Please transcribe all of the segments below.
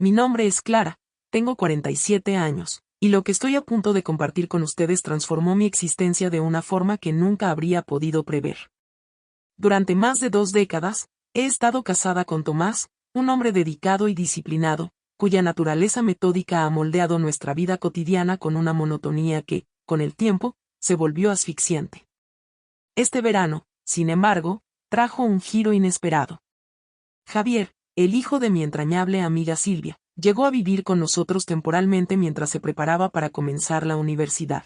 Mi nombre es Clara, tengo 47 años, y lo que estoy a punto de compartir con ustedes transformó mi existencia de una forma que nunca habría podido prever. Durante más de 2 décadas, he estado casada con Tomás, un hombre dedicado y disciplinado, cuya naturaleza metódica ha moldeado nuestra vida cotidiana con una monotonía que, con el tiempo, se volvió asfixiante. Este verano, sin embargo, trajo un giro inesperado. Javier, el hijo de mi entrañable amiga Silvia, llegó a vivir con nosotros temporalmente mientras se preparaba para comenzar la universidad.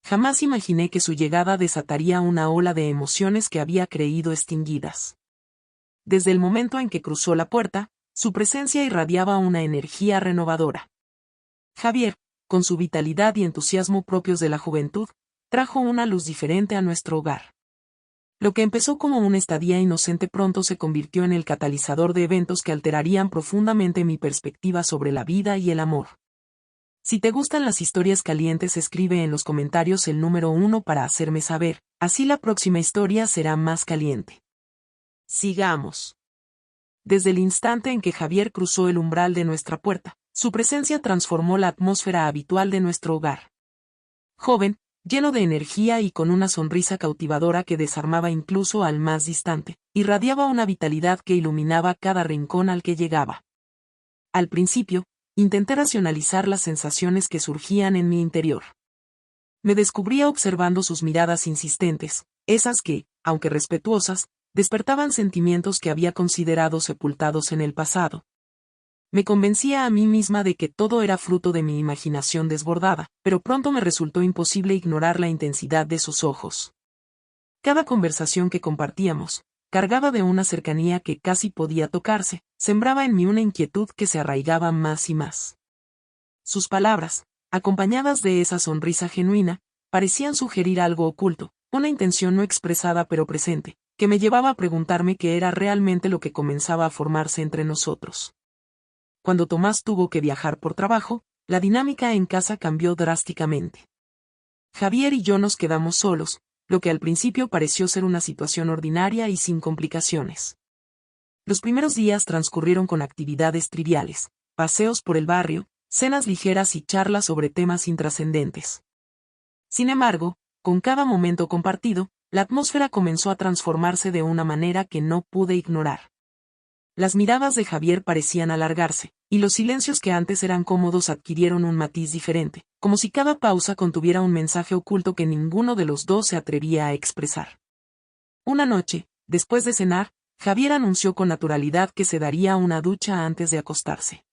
Jamás imaginé que su llegada desataría una ola de emociones que había creído extinguidas. Desde el momento en que cruzó la puerta, su presencia irradiaba una energía renovadora. Javier, con su vitalidad y entusiasmo propios de la juventud, trajo una luz diferente a nuestro hogar. Lo que empezó como una estadía inocente pronto se convirtió en el catalizador de eventos que alterarían profundamente mi perspectiva sobre la vida y el amor. Si te gustan las historias calientes, escribe en los comentarios el número 1 para hacerme saber, así la próxima historia será más caliente. Sigamos. Desde el instante en que Javier cruzó el umbral de nuestra puerta, su presencia transformó la atmósfera habitual de nuestro hogar. Joven, lleno de energía y con una sonrisa cautivadora que desarmaba incluso al más distante, irradiaba una vitalidad que iluminaba cada rincón al que llegaba. Al principio, intenté racionalizar las sensaciones que surgían en mi interior. Me descubría observando sus miradas insistentes, esas que, aunque respetuosas, despertaban sentimientos que había considerado sepultados en el pasado. Me convencía a mí misma de que todo era fruto de mi imaginación desbordada, pero pronto me resultó imposible ignorar la intensidad de sus ojos. Cada conversación que compartíamos, cargada de una cercanía que casi podía tocarse, sembraba en mí una inquietud que se arraigaba más y más. Sus palabras, acompañadas de esa sonrisa genuina, parecían sugerir algo oculto, una intención no expresada pero presente, que me llevaba a preguntarme qué era realmente lo que comenzaba a formarse entre nosotros. Cuando Tomás tuvo que viajar por trabajo, la dinámica en casa cambió drásticamente. Javier y yo nos quedamos solos, lo que al principio pareció ser una situación ordinaria y sin complicaciones. Los primeros días transcurrieron con actividades triviales, paseos por el barrio, cenas ligeras y charlas sobre temas intrascendentes. Sin embargo, con cada momento compartido, la atmósfera comenzó a transformarse de una manera que no pude ignorar. Las miradas de Javier parecían alargarse, y los silencios que antes eran cómodos adquirieron un matiz diferente, como si cada pausa contuviera un mensaje oculto que ninguno de los dos se atrevía a expresar. Una noche, después de cenar, Javier anunció con naturalidad que se daría una ducha antes de acostarse.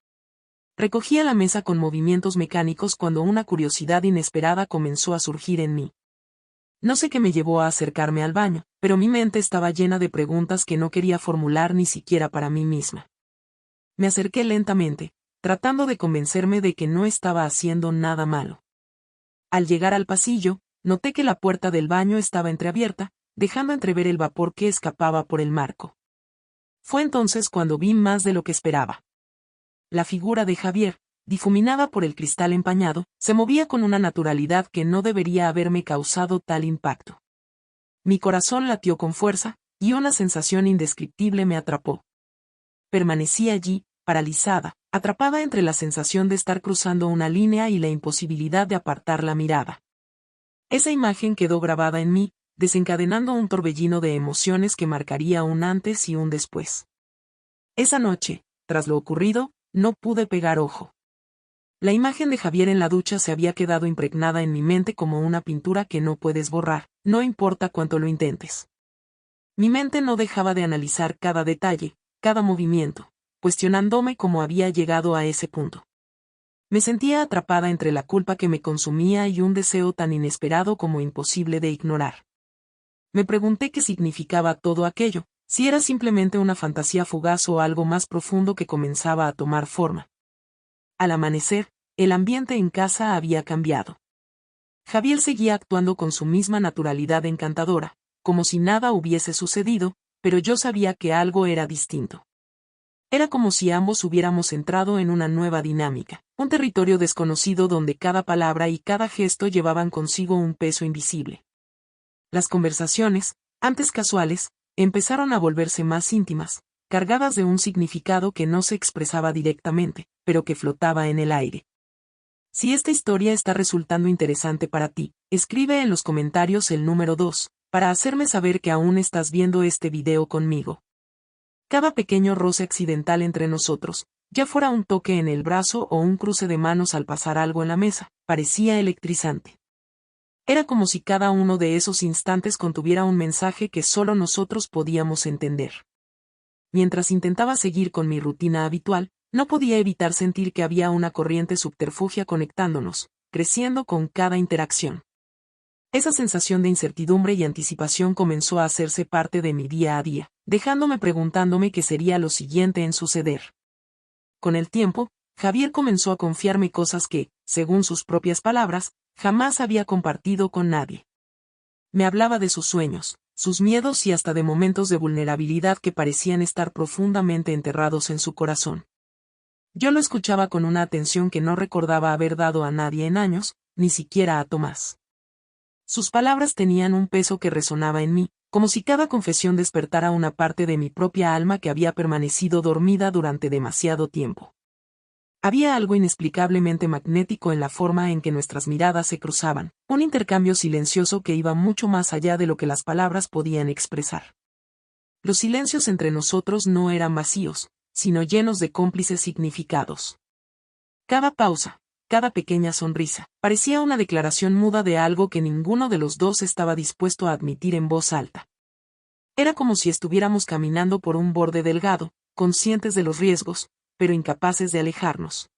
Recogía la mesa con movimientos mecánicos cuando una curiosidad inesperada comenzó a surgir en mí. No sé qué me llevó a acercarme al baño, pero mi mente estaba llena de preguntas que no quería formular ni siquiera para mí misma. Me acerqué lentamente, tratando de convencerme de que no estaba haciendo nada malo. Al llegar al pasillo, noté que la puerta del baño estaba entreabierta, dejando entrever el vapor que escapaba por el marco. Fue entonces cuando vi más de lo que esperaba. La figura de Javier, difuminada por el cristal empañado, se movía con una naturalidad que no debería haberme causado tal impacto. Mi corazón latió con fuerza, y una sensación indescriptible me atrapó. Permanecí allí, paralizada, atrapada entre la sensación de estar cruzando una línea y la imposibilidad de apartar la mirada. Esa imagen quedó grabada en mí, desencadenando un torbellino de emociones que marcaría un antes y un después. Esa noche, tras lo ocurrido, no pude pegar ojo. La imagen de Javier en la ducha se había quedado impregnada en mi mente como una pintura que no puedes borrar, no importa cuánto lo intentes. Mi mente no dejaba de analizar cada detalle, cada movimiento, cuestionándome cómo había llegado a ese punto. Me sentía atrapada entre la culpa que me consumía y un deseo tan inesperado como imposible de ignorar. Me pregunté qué significaba todo aquello, si era simplemente una fantasía fugaz o algo más profundo que comenzaba a tomar forma. Al amanecer, el ambiente en casa había cambiado. Javier seguía actuando con su misma naturalidad encantadora, como si nada hubiese sucedido, pero yo sabía que algo era distinto. Era como si ambos hubiéramos entrado en una nueva dinámica, un territorio desconocido donde cada palabra y cada gesto llevaban consigo un peso invisible. Las conversaciones, antes casuales, empezaron a volverse más íntimas, cargadas de un significado que no se expresaba directamente, pero que flotaba en el aire. Si esta historia está resultando interesante para ti, escribe en los comentarios el número 2, para hacerme saber que aún estás viendo este video conmigo. Cada pequeño roce accidental entre nosotros, ya fuera un toque en el brazo o un cruce de manos al pasar algo en la mesa, parecía electrizante. Era como si cada uno de esos instantes contuviera un mensaje que solo nosotros podíamos entender. Mientras intentaba seguir con mi rutina habitual, no podía evitar sentir que había una corriente subterfugia conectándonos, creciendo con cada interacción. Esa sensación de incertidumbre y anticipación comenzó a hacerse parte de mi día a día, dejándome preguntándome qué sería lo siguiente en suceder. Con el tiempo, Javier comenzó a confiarme cosas que, según sus propias palabras, jamás había compartido con nadie. Me hablaba de sus sueños, sus miedos y hasta de momentos de vulnerabilidad que parecían estar profundamente enterrados en su corazón. Yo lo escuchaba con una atención que no recordaba haber dado a nadie en años, ni siquiera a Tomás. Sus palabras tenían un peso que resonaba en mí, como si cada confesión despertara una parte de mi propia alma que había permanecido dormida durante demasiado tiempo. Había algo inexplicablemente magnético en la forma en que nuestras miradas se cruzaban, un intercambio silencioso que iba mucho más allá de lo que las palabras podían expresar. Los silencios entre nosotros no eran vacíos, sino llenos de cómplices significados. Cada pausa, cada pequeña sonrisa, parecía una declaración muda de algo que ninguno de los dos estaba dispuesto a admitir en voz alta. Era como si estuviéramos caminando por un borde delgado, conscientes de los riesgos, pero incapaces de alejarnos.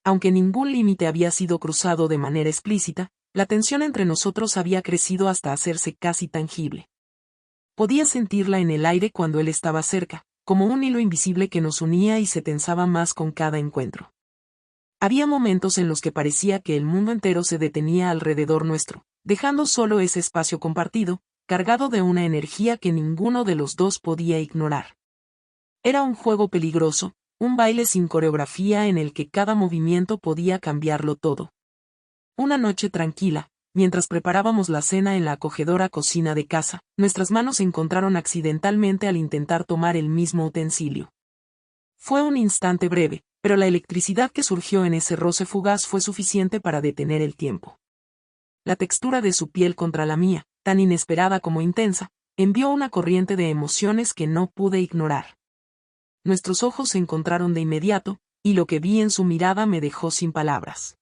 Aunque ningún límite había sido cruzado de manera explícita, la tensión entre nosotros había crecido hasta hacerse casi tangible. Podía sentirla en el aire cuando él estaba cerca, como un hilo invisible que nos unía y se tensaba más con cada encuentro. Había momentos en los que parecía que el mundo entero se detenía alrededor nuestro, dejando solo ese espacio compartido, cargado de una energía que ninguno de los dos podía ignorar. Era un juego peligroso, un baile sin coreografía en el que cada movimiento podía cambiarlo todo. Una noche tranquila, mientras preparábamos la cena en la acogedora cocina de casa, nuestras manos se encontraron accidentalmente al intentar tomar el mismo utensilio. Fue un instante breve, pero la electricidad que surgió en ese roce fugaz fue suficiente para detener el tiempo. La textura de su piel contra la mía, tan inesperada como intensa, envió una corriente de emociones que no pude ignorar. Nuestros ojos se encontraron de inmediato, y lo que vi en su mirada me dejó sin palabras.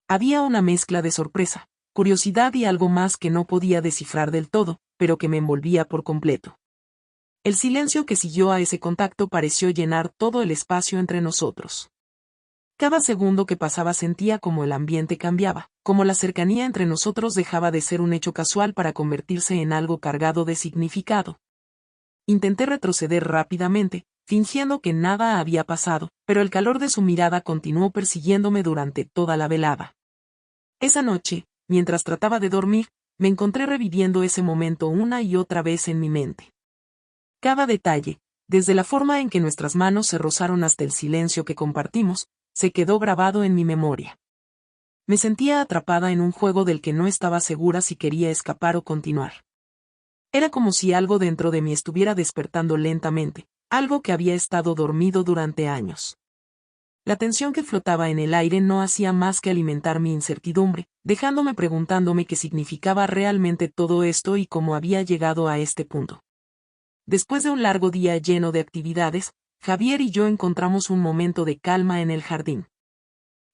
Había una mezcla de sorpresa, curiosidad y algo más que no podía descifrar del todo, pero que me envolvía por completo. El silencio que siguió a ese contacto pareció llenar todo el espacio entre nosotros. Cada segundo que pasaba sentía como el ambiente cambiaba, como la cercanía entre nosotros dejaba de ser un hecho casual para convertirse en algo cargado de significado. Intenté retroceder rápidamente, fingiendo que nada había pasado, pero el calor de su mirada continuó persiguiéndome durante toda la velada. Esa noche, mientras trataba de dormir, me encontré reviviendo ese momento una y otra vez en mi mente. Cada detalle, desde la forma en que nuestras manos se rozaron hasta el silencio que compartimos, se quedó grabado en mi memoria. Me sentía atrapada en un juego del que no estaba segura si quería escapar o continuar. Era como si algo dentro de mí estuviera despertando lentamente, algo que había estado dormido durante años. La tensión que flotaba en el aire no hacía más que alimentar mi incertidumbre, dejándome preguntándome qué significaba realmente todo esto y cómo había llegado a este punto. Después de un largo día lleno de actividades, Javier y yo encontramos un momento de calma en el jardín.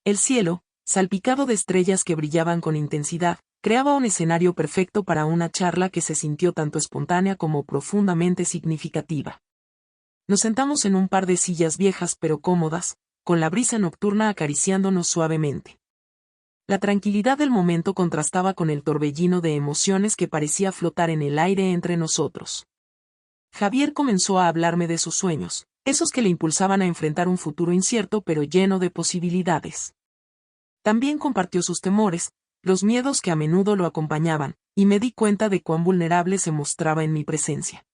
El cielo, salpicado de estrellas que brillaban con intensidad, creaba un escenario perfecto para una charla que se sintió tanto espontánea como profundamente significativa. Nos sentamos en un par de sillas viejas pero cómodas, con la brisa nocturna acariciándonos suavemente. La tranquilidad del momento contrastaba con el torbellino de emociones que parecía flotar en el aire entre nosotros. Javier comenzó a hablarme de sus sueños, esos que le impulsaban a enfrentar un futuro incierto pero lleno de posibilidades. También compartió sus temores, los miedos que a menudo lo acompañaban, y me di cuenta de cuán vulnerable se mostraba en mi presencia.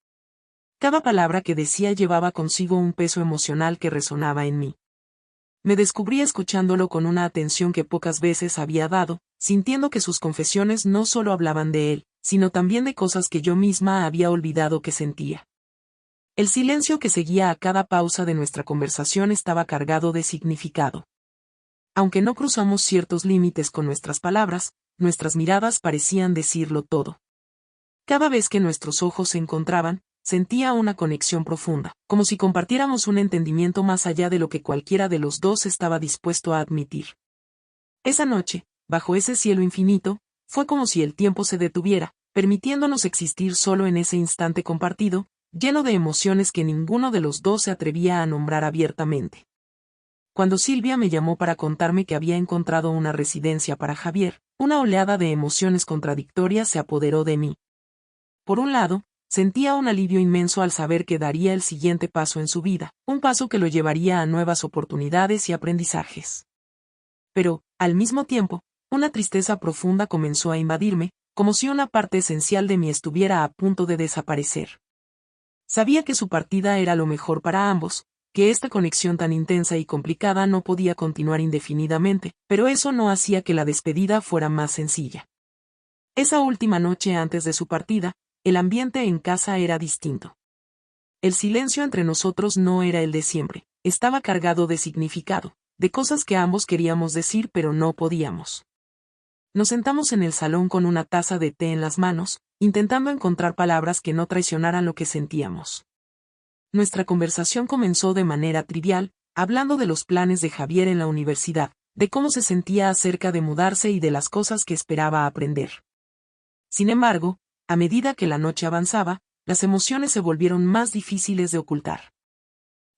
Cada palabra que decía llevaba consigo un peso emocional que resonaba en mí. Me descubrí escuchándolo con una atención que pocas veces había dado, sintiendo que sus confesiones no solo hablaban de él, sino también de cosas que yo misma había olvidado que sentía. El silencio que seguía a cada pausa de nuestra conversación estaba cargado de significado. Aunque no cruzamos ciertos límites con nuestras palabras, nuestras miradas parecían decirlo todo. Cada vez que nuestros ojos se encontraban, sentía una conexión profunda, como si compartiéramos un entendimiento más allá de lo que cualquiera de los dos estaba dispuesto a admitir. Esa noche, bajo ese cielo infinito, fue como si el tiempo se detuviera, permitiéndonos existir solo en ese instante compartido, lleno de emociones que ninguno de los dos se atrevía a nombrar abiertamente. Cuando Silvia me llamó para contarme que había encontrado una residencia para Javier, una oleada de emociones contradictorias se apoderó de mí. Por un lado, sentía un alivio inmenso al saber que daría el siguiente paso en su vida, un paso que lo llevaría a nuevas oportunidades y aprendizajes. Pero, al mismo tiempo, una tristeza profunda comenzó a invadirme, como si una parte esencial de mí estuviera a punto de desaparecer. Sabía que su partida era lo mejor para ambos, que esta conexión tan intensa y complicada no podía continuar indefinidamente, pero eso no hacía que la despedida fuera más sencilla. Esa última noche antes de su partida, el ambiente en casa era distinto. El silencio entre nosotros no era el de siempre, estaba cargado de significado, de cosas que ambos queríamos decir pero no podíamos. Nos sentamos en el salón con una taza de té en las manos, intentando encontrar palabras que no traicionaran lo que sentíamos. Nuestra conversación comenzó de manera trivial, hablando de los planes de Javier en la universidad, de cómo se sentía acerca de mudarse y de las cosas que esperaba aprender. Sin embargo, a medida que la noche avanzaba, las emociones se volvieron más difíciles de ocultar.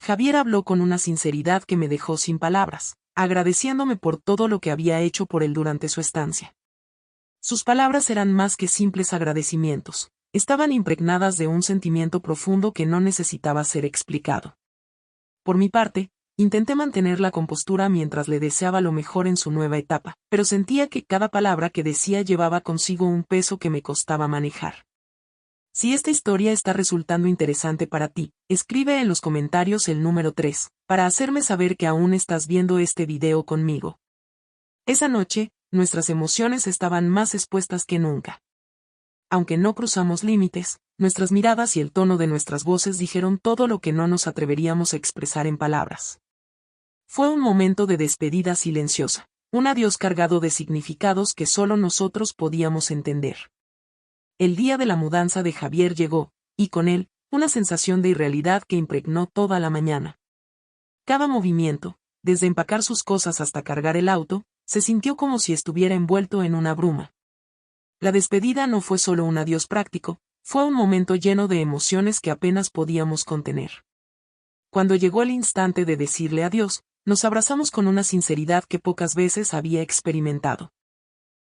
Javier habló con una sinceridad que me dejó sin palabras, agradeciéndome por todo lo que había hecho por él durante su estancia. Sus palabras eran más que simples agradecimientos, estaban impregnadas de un sentimiento profundo que no necesitaba ser explicado. Por mi parte, intenté mantener la compostura mientras le deseaba lo mejor en su nueva etapa, pero sentía que cada palabra que decía llevaba consigo un peso que me costaba manejar. Si esta historia está resultando interesante para ti, escribe en los comentarios el número 3, para hacerme saber que aún estás viendo este video conmigo. Esa noche, nuestras emociones estaban más expuestas que nunca. Aunque no cruzamos límites, nuestras miradas y el tono de nuestras voces dijeron todo lo que no nos atreveríamos a expresar en palabras. Fue un momento de despedida silenciosa, un adiós cargado de significados que solo nosotros podíamos entender. El día de la mudanza de Javier llegó, y con él, una sensación de irrealidad que impregnó toda la mañana. Cada movimiento, desde empacar sus cosas hasta cargar el auto, se sintió como si estuviera envuelto en una bruma. La despedida no fue solo un adiós práctico, fue un momento lleno de emociones que apenas podíamos contener. Cuando llegó el instante de decirle adiós, nos abrazamos con una sinceridad que pocas veces había experimentado.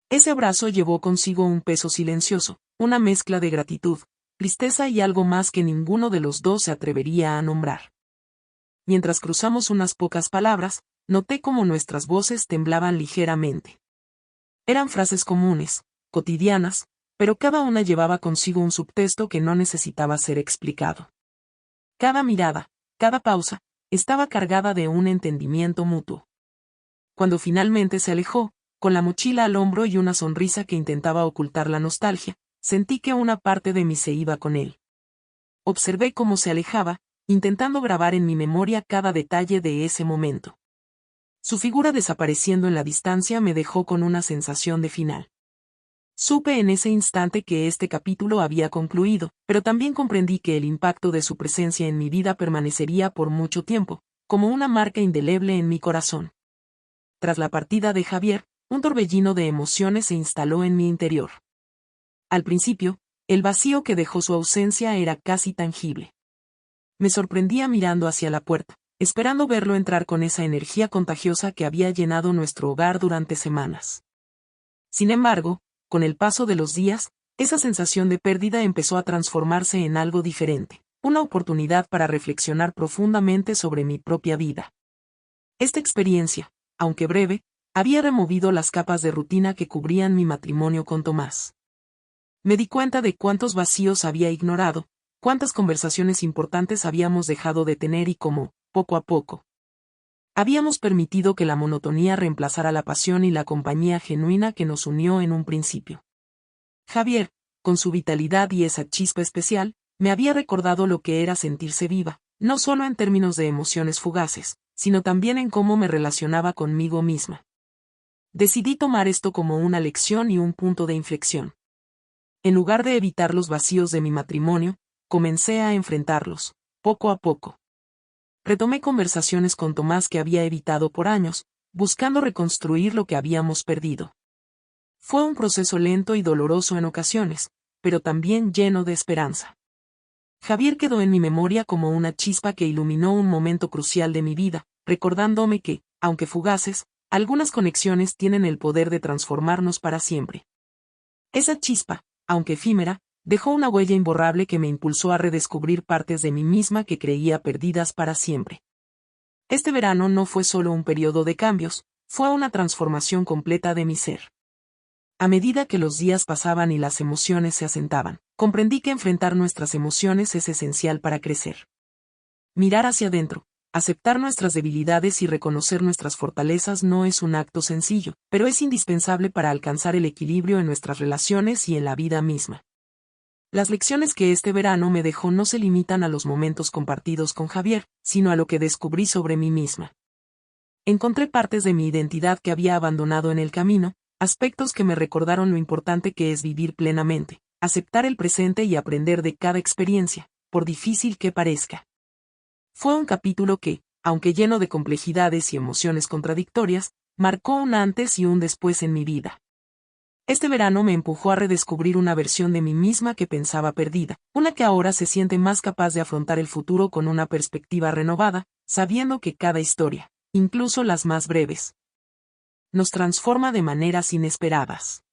Ese abrazo llevó consigo un peso silencioso, una mezcla de gratitud, tristeza y algo más que ninguno de los dos se atrevería a nombrar. Mientras cruzamos unas pocas palabras, noté cómo nuestras voces temblaban ligeramente. Eran frases comunes, cotidianas, pero cada una llevaba consigo un subtexto que no necesitaba ser explicado. Cada mirada, cada pausa, estaba cargada de un entendimiento mutuo. Cuando finalmente se alejó, con la mochila al hombro y una sonrisa que intentaba ocultar la nostalgia, sentí que una parte de mí se iba con él. Observé cómo se alejaba, intentando grabar en mi memoria cada detalle de ese momento. Su figura desapareciendo en la distancia me dejó con una sensación de final. Supe en ese instante que este capítulo había concluido, pero también comprendí que el impacto de su presencia en mi vida permanecería por mucho tiempo, como una marca indeleble en mi corazón. Tras la partida de Javier, un torbellino de emociones se instaló en mi interior. Al principio, el vacío que dejó su ausencia era casi tangible. Me sorprendía mirando hacia la puerta, esperando verlo entrar con esa energía contagiosa que había llenado nuestro hogar durante semanas. Sin embargo, con el paso de los días, esa sensación de pérdida empezó a transformarse en algo diferente, una oportunidad para reflexionar profundamente sobre mi propia vida. Esta experiencia, aunque breve, había removido las capas de rutina que cubrían mi matrimonio con Tomás. Me di cuenta de cuántos vacíos había ignorado, cuántas conversaciones importantes habíamos dejado de tener y cómo, poco a poco, habíamos permitido que la monotonía reemplazara la pasión y la compañía genuina que nos unió en un principio. Javier, con su vitalidad y esa chispa especial, Me había recordado lo que era sentirse viva, no solo en términos de emociones fugaces, sino también en cómo me relacionaba conmigo misma. Decidí tomar esto como una lección y un punto de inflexión. En lugar de evitar los vacíos de mi matrimonio, comencé a enfrentarlos, poco a poco. Retomé conversaciones con Tomás que había evitado por años, buscando reconstruir lo que habíamos perdido. Fue un proceso lento y doloroso en ocasiones, pero también lleno de esperanza. Javier quedó en mi memoria como una chispa que iluminó un momento crucial de mi vida, recordándome que, aunque fugaces, algunas conexiones tienen el poder de transformarnos para siempre. Esa chispa, aunque efímera, dejó una huella imborrable que me impulsó a redescubrir partes de mí misma que creía perdidas para siempre. Este verano no fue solo un periodo de cambios, fue una transformación completa de mi ser. A medida que los días pasaban y las emociones se asentaban, comprendí que enfrentar nuestras emociones es esencial para crecer. Mirar hacia adentro, aceptar nuestras debilidades y reconocer nuestras fortalezas no es un acto sencillo, pero es indispensable para alcanzar el equilibrio en nuestras relaciones y en la vida misma. Las lecciones que este verano me dejó no se limitan a los momentos compartidos con Javier, sino a lo que descubrí sobre mí misma. Encontré partes de mi identidad que había abandonado en el camino, aspectos que me recordaron lo importante que es vivir plenamente, aceptar el presente y aprender de cada experiencia, por difícil que parezca. Fue un capítulo que, aunque lleno de complejidades y emociones contradictorias, marcó un antes y un después en mi vida. Este verano me empujó a redescubrir una versión de mí misma que pensaba perdida, una que ahora se siente más capaz de afrontar el futuro con una perspectiva renovada, sabiendo que cada historia, incluso las más breves, nos transforma de maneras inesperadas.